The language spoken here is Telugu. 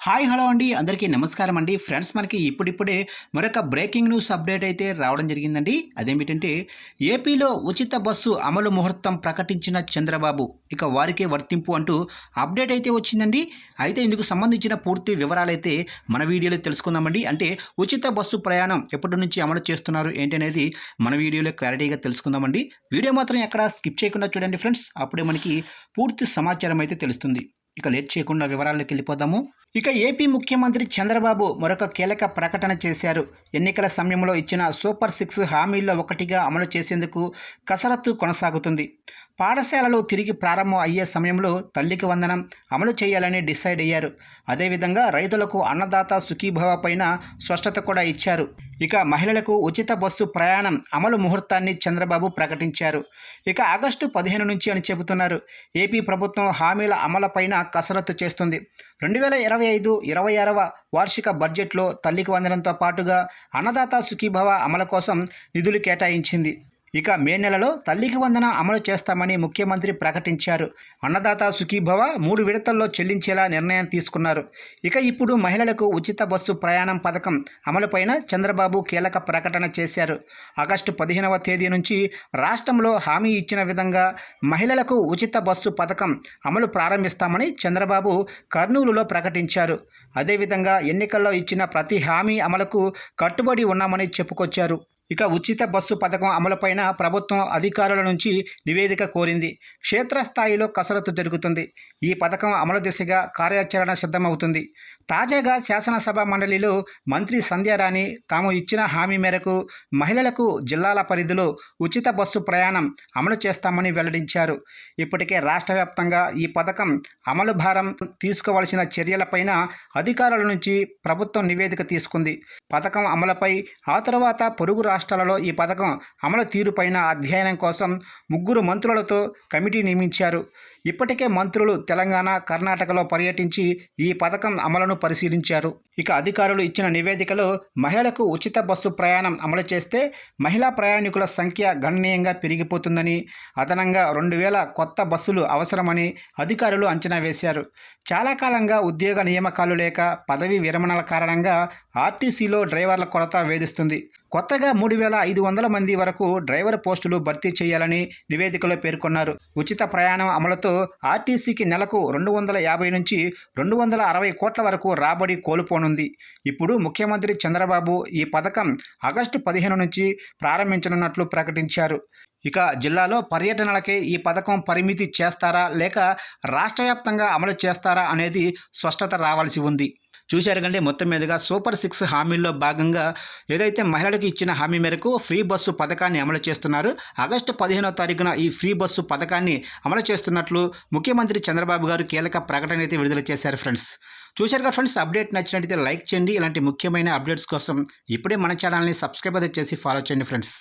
హాయ్ హలో అండి అందరికీ నమస్కారం అండి ఫ్రెండ్స్ మనకి ఇప్పుడిప్పుడే మరొక బ్రేకింగ్ న్యూస్ అప్డేట్ అయితే రావడం జరిగిందండి. అదేమిటంటే ఏపీలో ఉచిత బస్సు అమలు ముహూర్తం ప్రకటించిన చంద్రబాబు ఇక వారికే వర్తింపు అంటూ అప్డేట్ అయితే వచ్చిందండి. అయితే ఇందుకు సంబంధించిన పూర్తి వివరాలు అయితే మన వీడియోలో తెలుసుకుందామండి. అంటే ఉచిత బస్సు ప్రయాణం ఎప్పటి నుంచి అమలు చేస్తున్నారు ఏంటి అనేది మన వీడియోలో క్లారిటీగా తెలుసుకుందామండి. వీడియో మాత్రం ఎక్కడ స్కిప్ చేయకుండా చూడండి ఫ్రెండ్స్, అప్పుడే మనకి పూర్తి సమాచారం అయితే తెలుస్తుంది. ఇక లేట్ చేయకుండా వివరాల్లోకి వెళ్ళిపోదాము. ఇక ఏపీ ముఖ్యమంత్రి చంద్రబాబు మరొక కీలక ప్రకటన చేశారు. ఎన్నికల సమయంలో ఇచ్చిన సూపర్ 6 హామీల్లో ఒకటిగా అమలు చేసేందుకు కసరత్తు కొనసాగుతుంది. పాఠశాలలు తిరిగి ప్రారంభం అయ్యే సమయంలో తల్లికి వందనం అమలు చేయాలని డిసైడ్ అయ్యారు. అదేవిధంగా రైతులకు అన్నదాత సుఖీభవ పైన స్పష్టత కూడా ఇచ్చారు. ఇక మహిళలకు ఉచిత బస్సు ప్రయాణం అమలు ముహూర్తాన్ని చంద్రబాబు ప్రకటించారు. ఇక ఆగస్టు 15 నుంచి అని చెబుతున్నారు. ఏపీ ప్రభుత్వం హామీల అమలుపైన కసరత్తు చేస్తుంది. 2025-26వ వార్షిక బడ్జెట్లో తల్లికి వందనంతో పాటుగా అన్నదాత సుఖీభవ అమలు కోసం నిధులు కేటాయించింది. ఇక మే నెలలో తల్లికి వందన అమలు చేస్తామని ముఖ్యమంత్రి ప్రకటించారు. అన్నదాత సుఖీభవ 3 విడతల్లో చెల్లించేలా నిర్ణయం తీసుకున్నారు. ఇక ఇప్పుడు మహిళలకు ఉచిత బస్సు ప్రయాణం పథకం అమలుపైన చంద్రబాబు కీలక ప్రకటన చేశారు. ఆగస్టు 15వ తేదీ నుంచి రాష్ట్రంలో హామీ ఇచ్చిన విధంగా మహిళలకు ఉచిత బస్సు పథకం అమలు ప్రారంభిస్తామని చంద్రబాబు కర్నూలులో ప్రకటించారు. అదేవిధంగా ఎన్నికల్లో ఇచ్చిన ప్రతి హామీ అమలుకు కట్టుబడి ఉన్నామని చెప్పుకొచ్చారు. ఇక ఉచిత బస్సు పథకం అమలుపైన ప్రభుత్వం అధికారుల నుంచి నివేదిక కోరింది. క్షేత్రస్థాయిలో కసరత్తు జరుగుతుంది. ఈ పథకం అమలు దిశగా కార్యాచరణ సిద్ధమవుతుంది. తాజాగా శాసనసభ మండలిలో మంత్రి సంధ్యారాణి తాము ఇచ్చిన హామీ మేరకు మహిళలకు జిల్లాల పరిధిలో ఉచిత బస్సు ప్రయాణం అమలు చేస్తామని వెల్లడించారు. ఇప్పటికే రాష్ట్ర వ్యాప్తంగా ఈ పథకం అమలు భారం తీసుకోవాల్సిన చర్యలపైన అధికారుల నుంచి ప్రభుత్వం నివేదిక తీసుకుంది. పథకం అమలుపై ఆ తర్వాత పొరుగు రాష్ట్రాలలో ఈ పథకం అమలు తీరుపైన అధ్యయనం కోసం 3 మంత్రులతో కమిటీ నియమించారు. ఇప్పటికే మంత్రులు తెలంగాణ, కర్ణాటకలో పర్యటించి ఈ పథకం అమలును పరిశీలించారు. ఇక అధికారులు ఇచ్చిన నివేదికలో మహిళలకు ఉచిత బస్సు ప్రయాణం అమలు చేస్తే మహిళా ప్రయాణికుల సంఖ్య గణనీయంగా పెరిగిపోతుందని, అదనంగా 2000 కొత్త బస్సులు అవసరమని అధికారులు అంచనా వేశారు. చాలా కాలంగా ఉద్యోగ నియామకాలు లేక పదవీ విరమణల కారణంగా ఆర్టీసీలో డ్రైవర్ల కొరత వేధిస్తుంది. కొత్తగా 3500 మంది వరకు డ్రైవర్ పోస్టులు భర్తీ చేయాలని నివేదికలో పేర్కొన్నారు. ఉచిత ప్రయాణం అమలుతో ఆర్టీసీకి నెలకు 250 నుంచి 260 కోట్ల వరకు రాబడి కోల్పోనుంది. ఇప్పుడు ముఖ్యమంత్రి చంద్రబాబు ఈ పథకం ఆగస్టు 15 నుంచి ప్రారంభించనున్నట్లు ప్రకటించారు. ఇక జిల్లాలో పర్యటనలకే ఈ పథకం పరిమితి చేస్తారా లేక రాష్ట్ర వ్యాప్తంగా అమలు చేస్తారా అనేది స్పష్టత రావాల్సి ఉంది. చూశారు కంటే మొత్తం మీదుగా సూపర్ 6 హామీల్లో భాగంగా ఏదైతే మహిళలకు ఇచ్చిన హామీ మేరకు ఫ్రీ బస్సు పథకాన్ని అమలు చేస్తున్నారు. ఆగస్టు 15వ తారీఖున ఈ ఫ్రీ బస్సు పథకాన్ని అమలు చేస్తున్నట్లు ముఖ్యమంత్రి చంద్రబాబు గారు కీలక ప్రకటన అయితే విడుదల చేశారు. ఫ్రెండ్స్ చూశారు కదా ఫ్రెండ్స్, అప్డేట్ నచ్చినట్లయితే లైక్ చేయండి. ఇలాంటి ముఖ్యమైన అప్డేట్స్ కోసం ఇప్పుడే మన ఛానల్ని సబ్స్క్రైబ్ అయితే చేసి ఫాలో చేయండి ఫ్రెండ్స్.